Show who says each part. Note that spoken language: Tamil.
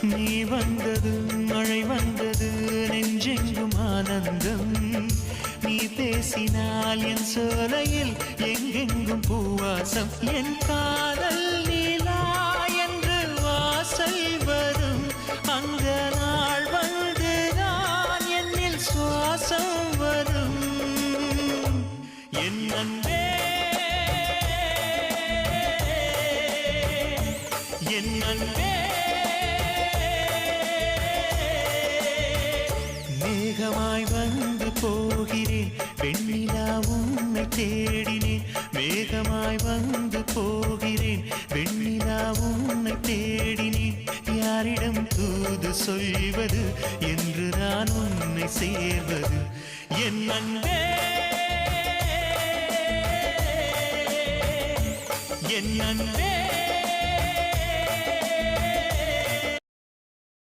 Speaker 1: நீ வந்தது மழை வந்தது நெஞ்செங்கும் ஆனந்தம் நீ பேசினால் என் சோலையில் எங்கெங்கும் பூவாசம் என் காதல் நீலா என்று வாசல் வரும் அந்த நாள் வந்து நான் என்னில் சுவாசம் வரும் என் அன்பே என் அன்பே மேகமாய் வந்து போகிறேன் வெண்ணிலா உன்னை தேடினேன் மேகமாய் வந்து போகிறேன் வெண்ணிலா உன்னை தேடினேன் யாரிடம் தூது சொல்வது என்று நான் உன்னை சேர்வது என் அன்பே என் அன்பே